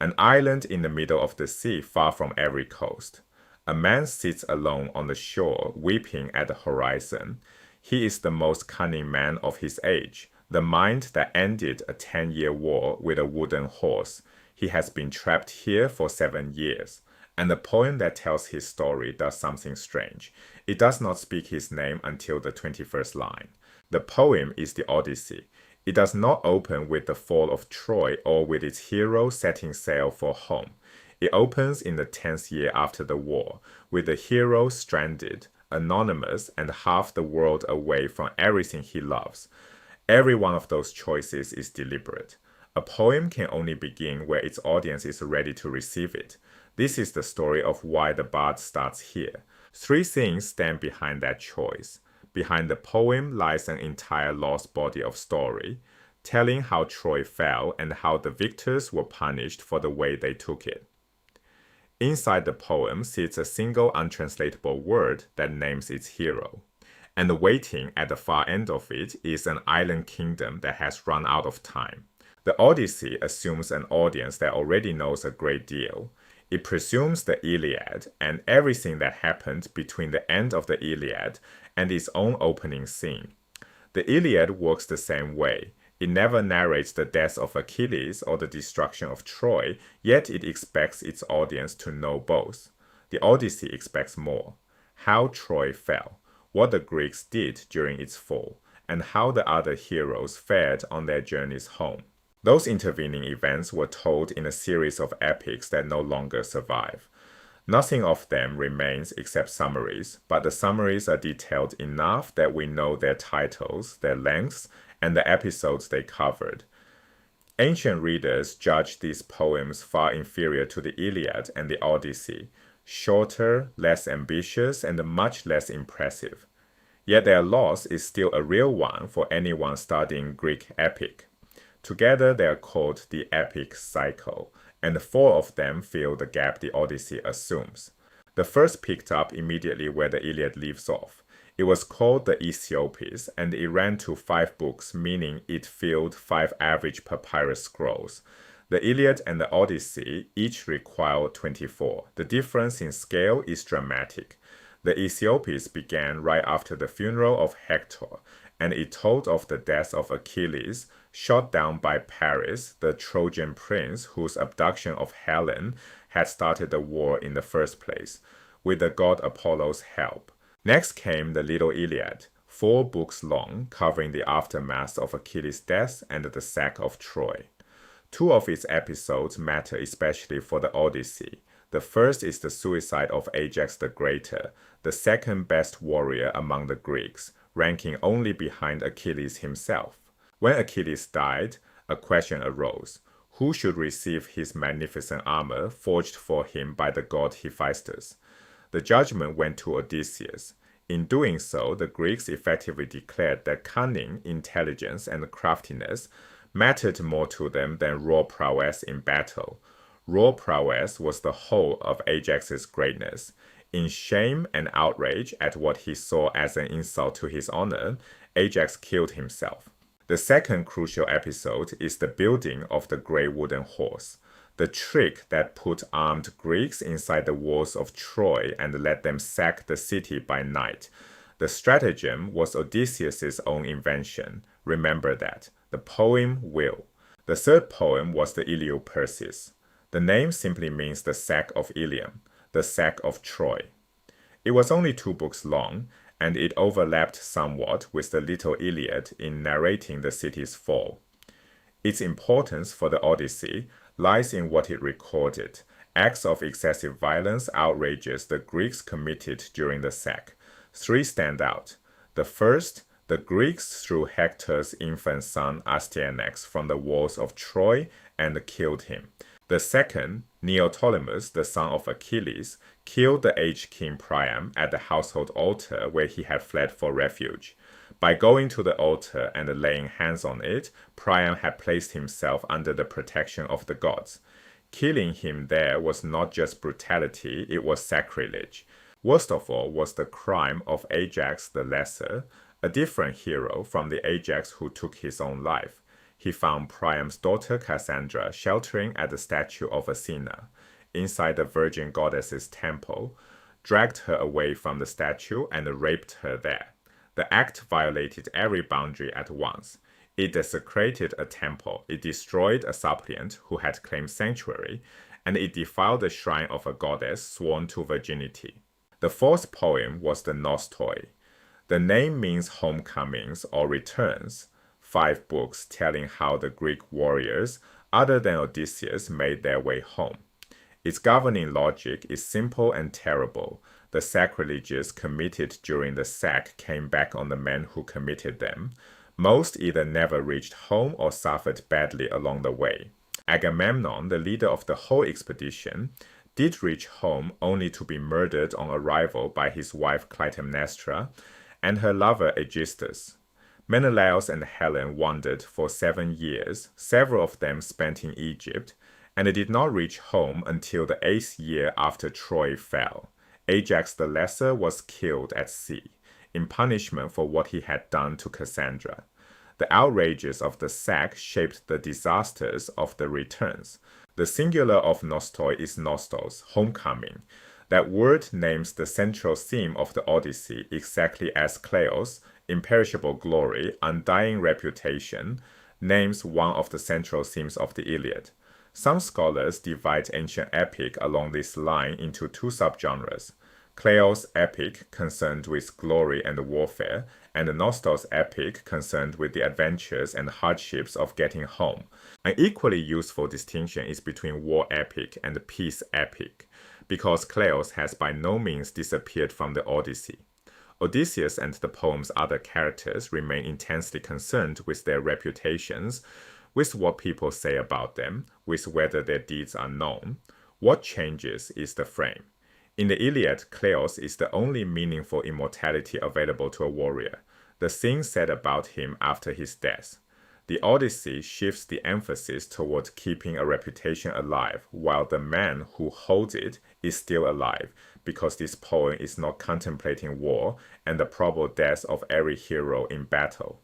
An island in the middle of the sea far from every coast. A man sits alone on the shore, weeping at the horizon. He is the most cunning man of his age, the mind that ended a 10-year war with a wooden horse. He has been trapped here for 7 years. And the poem that tells his story does something strange. It does not speak his name until the 21st line. The poem is the Odyssey. It does not open with the fall of Troy or with its hero setting sail for home. It opens in the 10th year after the war, with the hero stranded, anonymous, and half the world away from everything he loves. Every one of those choices is deliberate. A poem can only begin where its audience is ready to receive it. This is the story of why the bard starts here. 3 things stand behind that choice. Behind the poem lies an entire lost body of story, telling how Troy fell and how the victors were punished for the way they took it. Inside the poem sits a single untranslatable word that names its hero. And waiting at the far end of it is an island kingdom that has run out of time. The Odyssey assumes an audience that already knows a great deal. It presumes the Iliad and everything that happened between the end of the Iliad and its own opening scene. The Iliad works the same way. It never narrates the death of Achilles or the destruction of Troy, yet it expects its audience to know both. The Odyssey expects more. How Troy fell, what the Greeks did during its fall, and how the other heroes fared on their journeys home. Those intervening events were told in a series of epics that no longer survive. Nothing of them remains except summaries, but the summaries are detailed enough that we know their titles, their lengths, and the episodes they covered. Ancient readers judged these poems far inferior to the Iliad and the Odyssey, shorter, less ambitious, and much less impressive. Yet their loss is still a real one for anyone studying Greek epic. Together they are called the epic cycle, and 4 of them fill the gap the Odyssey assumes. The first picked up immediately where the Iliad leaves off. It was called the Aethiopis, and it ran to 5 books, meaning it filled 5 average papyrus scrolls. The Iliad and the Odyssey each require 24. The difference in scale is dramatic. The Aethiopis began right after the funeral of Hector, and it told of the death of Achilles, shot down by Paris, the Trojan prince whose abduction of Helen had started the war in the first place, with the god Apollo's help. Next came the Little Iliad, 4 books long, covering the aftermath of Achilles' death and the sack of Troy. 2 of its episodes matter especially for the Odyssey. The first is the suicide of Ajax the Greater, the second best warrior among the Greeks, ranking only behind Achilles himself. When Achilles died, a question arose. Who should receive his magnificent armor forged for him by the god Hephaestus? The judgment went to Odysseus. In doing so, the Greeks effectively declared that cunning, intelligence, and craftiness mattered more to them than raw prowess in battle. Raw prowess was the whole of Ajax's greatness. In shame and outrage at what he saw as an insult to his honor, Ajax killed himself. The second crucial episode is the building of the grey wooden horse, the trick that put armed Greeks inside the walls of Troy and let them sack the city by night. The stratagem was Odysseus' own invention. Remember that. The poem will. The third poem was the Iliou Persis. The name simply means the sack of Ilium, the sack of Troy. It was only 2 books long, and it overlapped somewhat with the Little Iliad in narrating the city's fall. Its importance for the Odyssey lies in what it recorded, acts of excessive violence, outrages the Greeks committed during the sack. 3 stand out. The first, the Greeks threw Hector's infant son Astyanax from the walls of Troy and killed him. The second, Neoptolemus, the son of Achilles, killed the aged king Priam at the household altar where he had fled for refuge. By going to the altar and laying hands on it, Priam had placed himself under the protection of the gods. Killing him there was not just brutality, it was sacrilege. Worst of all was the crime of Ajax the Lesser, a different hero from the Ajax who took his own life. he found Priam's daughter Cassandra sheltering at the statue of Athena inside the virgin goddess's temple, dragged her away from the statue, and raped her there. The act violated every boundary at once. It desecrated a temple, it destroyed a suppliant who had claimed sanctuary, and it defiled the shrine of a goddess sworn to virginity. The fourth poem was the Nostoi. The name means homecomings or returns, 5 books telling how the Greek warriors, other than Odysseus, made their way home. Its governing logic is simple and terrible. The sacrileges committed during the sack came back on the men who committed them. Most either never reached home or suffered badly along the way. Agamemnon, the leader of the whole expedition, did reach home only to be murdered on arrival by his wife Clytemnestra and her lover Aegisthus. Menelaus and Helen wandered for 7 years, several of them spent in Egypt, and they did not reach home until the 8th year after Troy fell. Ajax the Lesser was killed at sea, in punishment for what he had done to Cassandra. The outrages of the sack shaped the disasters of the returns. The singular of Nostoi is nostos, homecoming. That word names the central theme of the Odyssey exactly as Kleos, imperishable glory, undying reputation, names one of the central themes of the Iliad. Some scholars divide ancient epic along this line into 2 subgenres. Kleos epic, concerned with glory and warfare, and the Nostos epic, concerned with the adventures and hardships of getting home. An equally useful distinction is between war epic and peace epic, because Kleos has by no means disappeared from the Odyssey. Odysseus and the poem's other characters remain intensely concerned with their reputations, with what people say about them, with whether their deeds are known. What changes is the frame. In the Iliad, Kleos is the only meaningful immortality available to a warrior, the thing said about him after his death. The Odyssey shifts the emphasis toward keeping a reputation alive, while the man who holds it is still alive, because this poem is not contemplating war and the probable death of every hero in battle.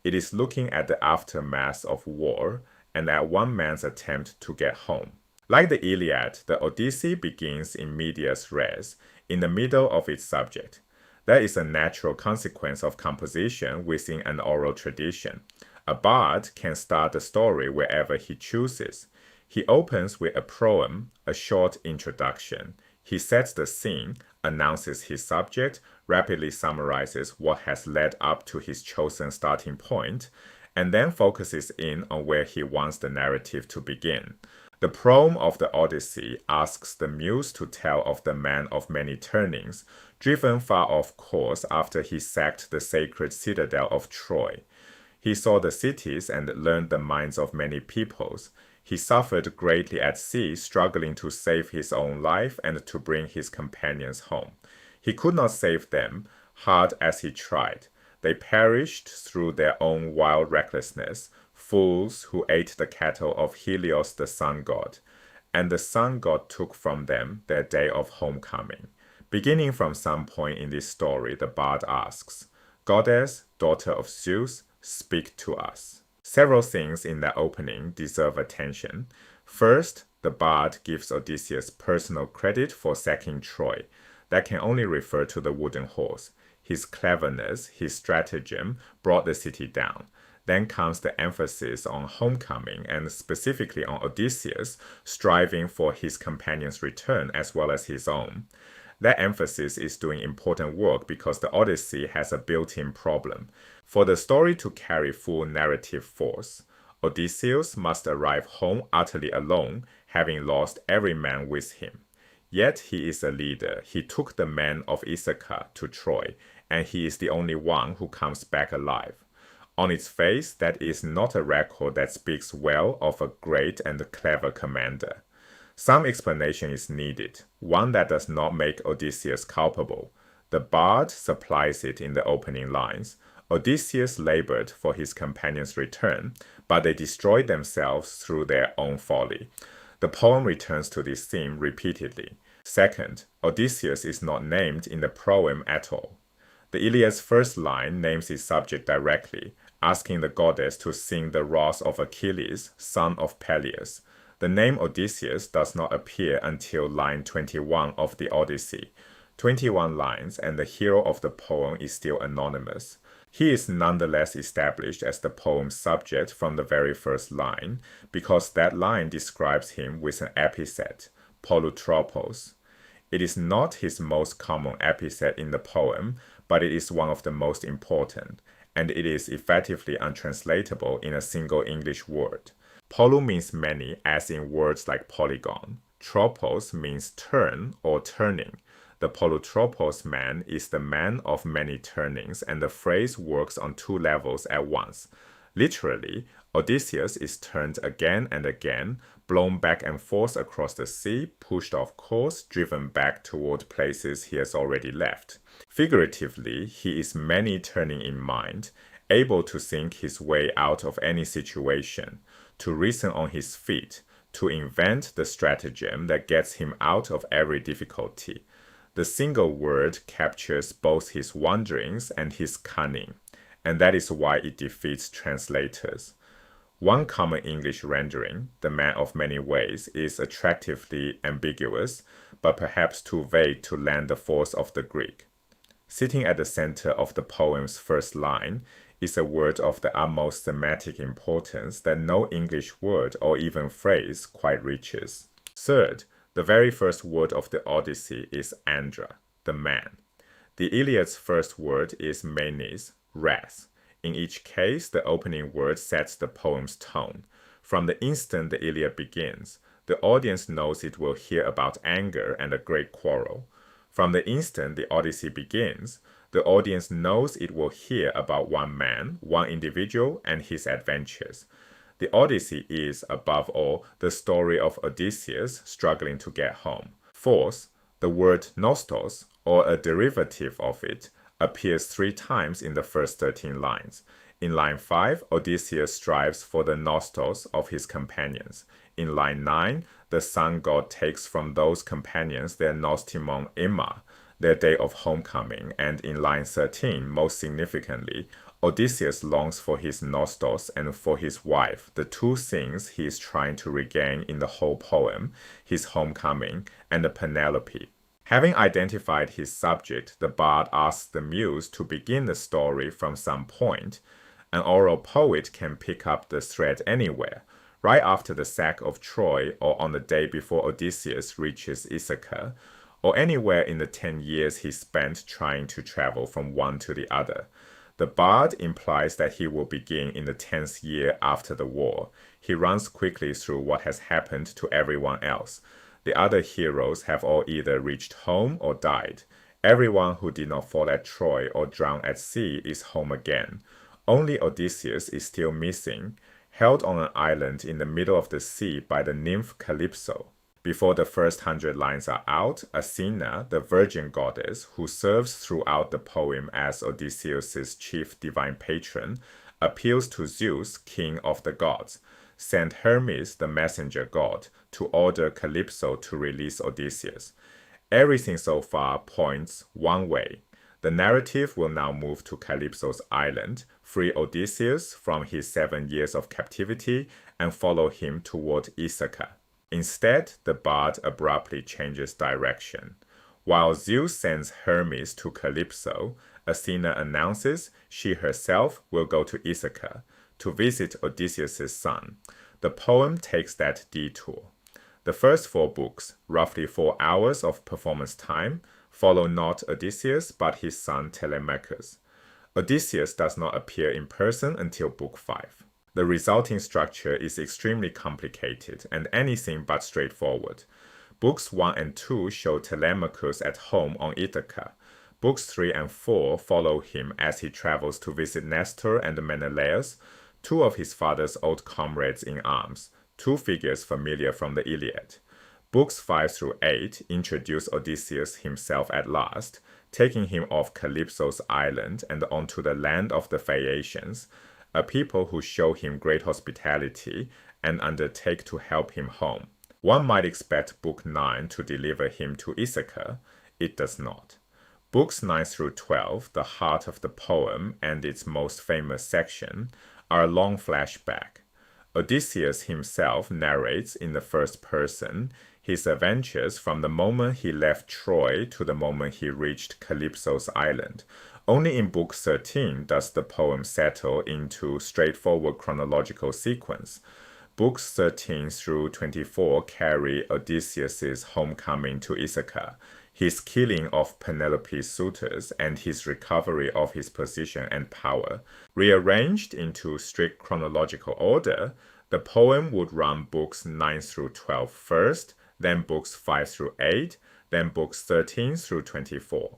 It is looking at the aftermath of war and at one man's attempt to get home. Like the Iliad, the Odyssey begins in medias res, in the middle of its subject. That is a natural consequence of composition within an oral tradition. A bard can start the story wherever he chooses. He opens with a proem, a short introduction. He sets the scene, announces his subject, rapidly summarizes what has led up to his chosen starting point, and then focuses in on where he wants the narrative to begin. The proem of the Odyssey asks the muse to tell of the man of many turnings, driven far off course after he sacked the sacred citadel of Troy. He saw the cities and learned the minds of many peoples. He suffered greatly at sea, struggling to save his own life and to bring his companions home. He could not save them, hard as he tried. They perished through their own wild recklessness, fools who ate the cattle of Helios the sun god, and the sun god took from them their day of homecoming. Beginning from some point in this story, the bard asks, "Goddess, daughter of Zeus, speak to us." Several things in that opening deserve attention. First, the bard gives Odysseus personal credit for sacking Troy. That can only refer to the wooden horse. His cleverness, his stratagem, brought the city down. Then comes the emphasis on homecoming and specifically on Odysseus striving for his companion's return as well as his own. That emphasis is doing important work because the Odyssey has a built-in problem. For the story to carry full narrative force, Odysseus must arrive home utterly alone, having lost every man with him. Yet he is a leader. He took the men of Ithaca to Troy, and he is the only one who comes back alive. On its face, that is not a record that speaks well of a great and clever commander. Some explanation is needed, one that does not make Odysseus culpable. The bard supplies it in the opening lines. Odysseus labored for his companion's return, but they destroyed themselves through their own folly. The poem returns to this theme repeatedly. Second, Odysseus is not named in the proem at all. The Iliad's first line names its subject directly, asking the goddess to sing the wrath of Achilles, son of Peleus. The name Odysseus does not appear until line 21 of the Odyssey. 21 lines, and the hero of the poem is still anonymous. He is nonetheless established as the poem's subject from the very first line, because that line describes him with an epithet, Polutropos. It is not his most common epithet in the poem, but it is one of the most important, and it is effectively untranslatable in a single English word. Polu means many, as in words like polygon. Tropos means turn or turning. The Polutropos man is the man of many turnings, and the phrase works on two levels at once. Literally, Odysseus is turned again and again, blown back and forth across the sea, pushed off course, driven back toward places he has already left. Figuratively, he is many turning in mind, able to think his way out of any situation, to reason on his feet, to invent the stratagem that gets him out of every difficulty. The single word captures both his wanderings and his cunning, and that is why it defeats translators. One common English rendering, the man of many ways, is attractively ambiguous, but perhaps too vague to land the force of the Greek. Sitting at the center of the poem's first line is a word of the utmost thematic importance that no English word or even phrase quite reaches. Third, the very first word of the Odyssey is Andra, the man. The Iliad's first word is menes, wrath. In each case, the opening word sets the poem's tone. From the instant the Iliad begins, the audience knows it will hear about anger and a great quarrel. From the instant the Odyssey begins, the audience knows it will hear about one man, one individual, and his adventures. The Odyssey is, above all, the story of Odysseus struggling to get home. Fourth, the word nostos, or a derivative of it, appears 3 times in the first 13 lines. In line 5, Odysseus strives for the nostos of his companions. In line 9, the sun god takes from those companions their nostimon imma, their day of homecoming, and in line 13, most significantly, Odysseus longs for his nostos and for his wife, the two things he is trying to regain in the whole poem, his homecoming and the Penelope. Having identified his subject, the bard asks the muse to begin the story from some point. An oral poet can pick up the thread anywhere, right after the sack of Troy or on the day before Odysseus reaches Ithaca, or anywhere in the 10 years he spent trying to travel from one to the other. The bard implies that he will begin in the 10th year after the war. He runs quickly through what has happened to everyone else. The other heroes have all either reached home or died. Everyone who did not fall at Troy or drown at sea is home again. Only Odysseus is still missing, held on an island in the middle of the sea by the nymph Calypso. Before the first 100 lines are out, Athena, the virgin goddess, who serves throughout the poem as Odysseus' chief divine patron, appeals to Zeus, king of the gods, sent Hermes, the messenger god, to order Calypso to release Odysseus. Everything so far points one way. The narrative will now move to Calypso's island, free Odysseus from his 7 years of captivity, and follow him toward Ithaca. Instead, the bard abruptly changes direction. While Zeus sends Hermes to Calypso, Athena announces she herself will go to Ithaca to visit Odysseus' son. The poem takes that detour. The first 4 books, roughly 4 hours of performance time, follow not Odysseus but his son Telemachus. Odysseus does not appear in person until Book 5. The resulting structure is extremely complicated and anything but straightforward. Books 1 and 2 show Telemachus at home on Ithaca. Books 3 and 4 follow him as he travels to visit Nestor and Menelaus, 2 of his father's old comrades in arms, 2 figures familiar from the Iliad. Books 5 through 8 introduce Odysseus himself at last, taking him off Calypso's island and onto the land of the Phaeacians, a people who show him great hospitality and undertake to help him home. One might expect Book 9 to deliver him to Ithaca. It does not. Books 9 through 12, the heart of the poem and its most famous section, are a long flashback. Odysseus himself narrates in the first person his adventures from the moment he left Troy to the moment he reached Calypso's island. Only in Book 13 does the poem settle into straightforward chronological sequence. Books 13 through 24 carry Odysseus' homecoming to Ithaca, his killing of Penelope's suitors, and his recovery of his position and power. Rearranged into strict chronological order, the poem would run books 9 through 12 first, then books 5 through 8, then books 13 through 24.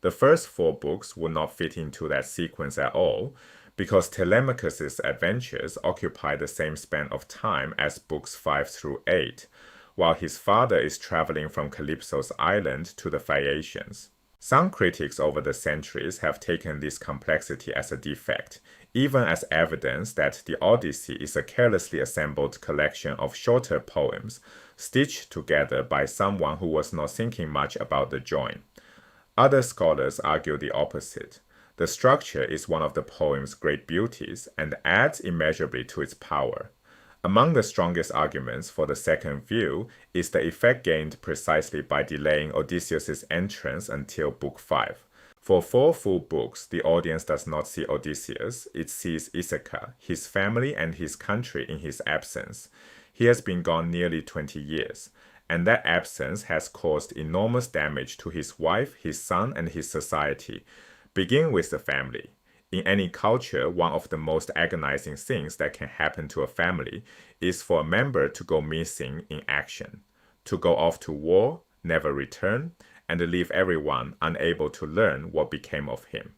The first 4 books would not fit into that sequence at all, because Telemachus' adventures occupy the same span of time as books 5 through 8, while his father is traveling from Calypso's island to the Phaeacians. Some critics over the centuries have taken this complexity as a defect, even as evidence that the Odyssey is a carelessly assembled collection of shorter poems, stitched together by someone who was not thinking much about the join. Other scholars argue the opposite. The structure is one of the poem's great beauties and adds immeasurably to its power. Among the strongest arguments for the second view is the effect gained precisely by delaying Odysseus' entrance until Book 5. For 4 full books, the audience does not see Odysseus, it sees Ithaca, his family and his country in his absence. He has been gone nearly 20 years, and that absence has caused enormous damage to his wife, his son, and his society. Begin with the family. In any culture, one of the most agonizing things that can happen to a family is for a member to go missing in action, to go off to war, never return, and leave everyone unable to learn what became of him.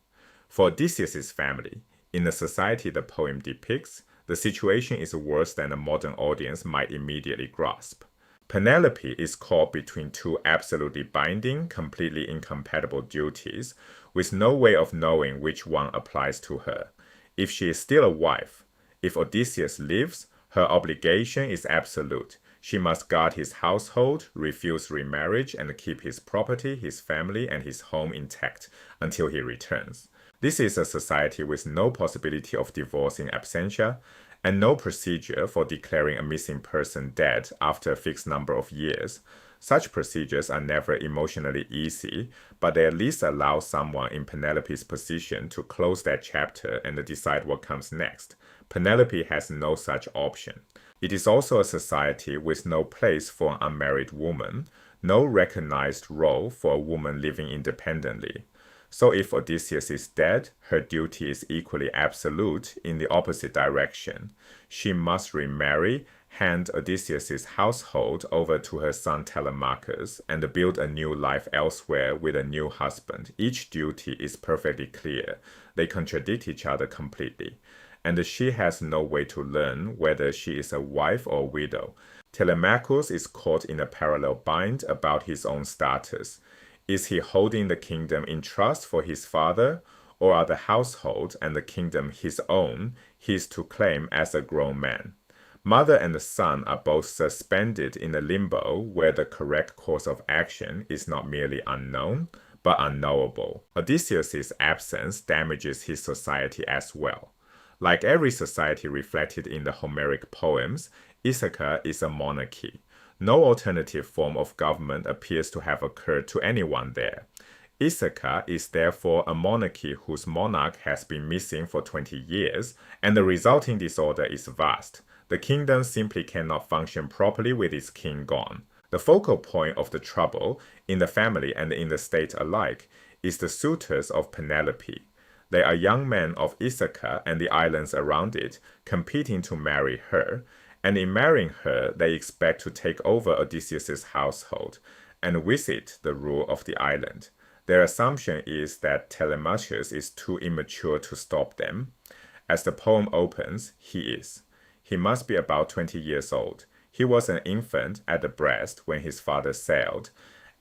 For Odysseus' family, in the society the poem depicts, the situation is worse than a modern audience might immediately grasp. Penelope is caught between 2 absolutely binding, completely incompatible duties, with no way of knowing which one applies to her. If she is still a wife, if Odysseus lives, her obligation is absolute. She must guard his household, refuse remarriage, and keep his property, his family, and his home intact until he returns. This is a society with no possibility of divorce in absentia, and no procedure for declaring a missing person dead after a fixed number of years. Such procedures are never emotionally easy, but they at least allow someone in Penelope's position to close that chapter and decide what comes next. Penelope has no such option. It is also a society with no place for an unmarried woman, no recognized role for a woman living independently. So if Odysseus is dead, her duty is equally absolute in the opposite direction. She must remarry, hand Odysseus' household over to her son Telemachus, and build a new life elsewhere with a new husband. Each duty is perfectly clear. They contradict each other completely. And she has no way to learn whether she is a wife or a widow. Telemachus is caught in a parallel bind about his own status. Is he holding the kingdom in trust for his father, or are the household and the kingdom his own, his to claim as a grown man? Mother and the son are both suspended in a limbo where the correct course of action is not merely unknown, but unknowable. Odysseus' absence damages his society as well. Like every society reflected in the Homeric poems, Ithaca is a monarchy. No alternative form of government appears to have occurred to anyone there. Ithaca is therefore a monarchy whose monarch has been missing for 20 years, and the resulting disorder is vast. The kingdom simply cannot function properly with its king gone. The focal point of the trouble, in the family and in the state alike, is the suitors of Penelope. They are young men of Ithaca and the islands around it, competing to marry her, and in marrying her, they expect to take over Odysseus' household, and with it the rule of the island. Their assumption is that Telemachus is too immature to stop them. As the poem opens, he is. He must be about 20 years old. He was an infant at the breast when his father sailed,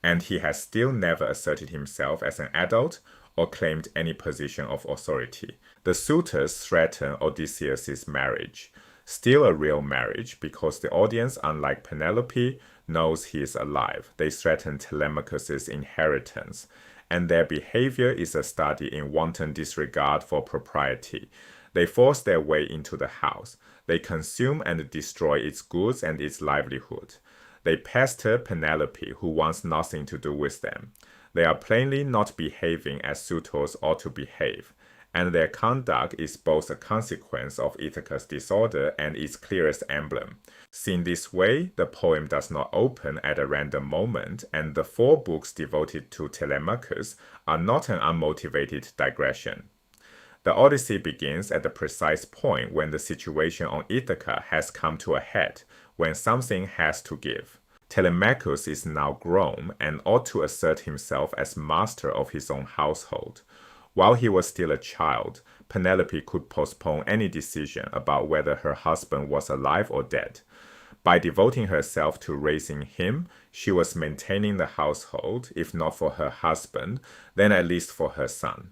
and he has still never asserted himself as an adult or claimed any position of authority. The suitors threaten Odysseus' marriage. Still a real marriage, because the audience, unlike Penelope, knows he is alive. They threaten Telemachus' inheritance, and their behavior is a study in wanton disregard for propriety. They force their way into the house. They consume and destroy its goods and its livelihood. They pester Penelope, who wants nothing to do with them. They are plainly not behaving as suitors ought to behave, and their conduct is both a consequence of Ithaca's disorder and its clearest emblem. Seen this way, the poem does not open at a random moment, and the 4 books devoted to Telemachus are not an unmotivated digression. The Odyssey begins at the precise point when the situation on Ithaca has come to a head, when something has to give. Telemachus is now grown and ought to assert himself as master of his own household. While he was still a child, Penelope could postpone any decision about whether her husband was alive or dead. By devoting herself to raising him, she was maintaining the household, if not for her husband, then at least for her son.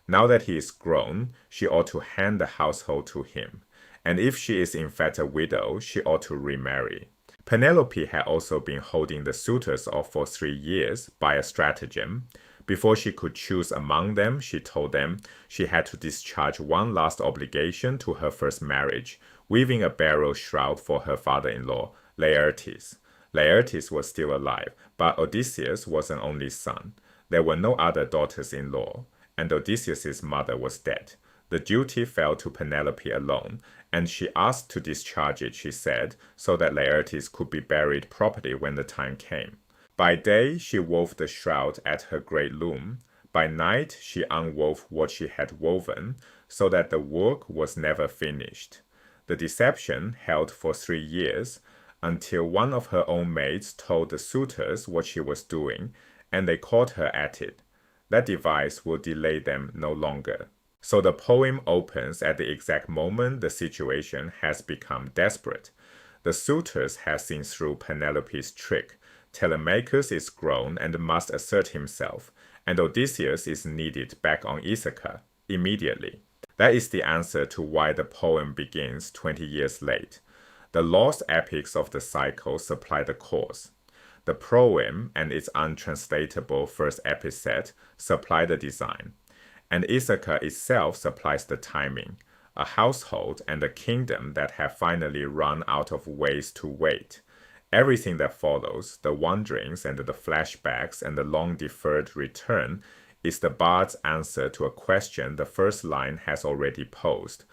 Now that he is grown, she ought to hand the household to him, and if she is in fact a widow, she ought to remarry. Penelope had also been holding the suitors off for 3 years by a stratagem. Before she could choose among them, she told them she had to discharge one last obligation to her first marriage, weaving a burial shroud for her father-in-law, Laertes. Laertes was still alive, but Odysseus was an only son. There were no other daughters-in-law, and Odysseus's mother was dead. The duty fell to Penelope alone, and she asked to discharge it, she said, so that Laertes could be buried properly when the time came. By day she wove the shroud at her great loom. By night she unwove what she had woven, so that the work was never finished. The deception held for 3 years, until one of her own maids told the suitors what she was doing, and they caught her at it. That device will delay them no longer. So the poem opens at the exact moment the situation has become desperate. The suitors have seen through Penelope's trick. Telemachus is grown and must assert himself, and Odysseus is needed back on Ithaca immediately. That is the answer to why the poem begins 20 years late. The lost epics of the cycle supply the cause. The proem and its untranslatable first epithet supply the design, and Ithaca itself supplies the timing, a household and a kingdom that have finally run out of ways to wait. Everything that follows, the wanderings and the flashbacks and the long-deferred return, is the bard's answer to a question the first line has already posed.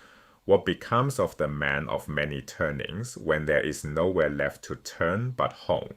What becomes of the man of many turnings when there is nowhere left to turn but home?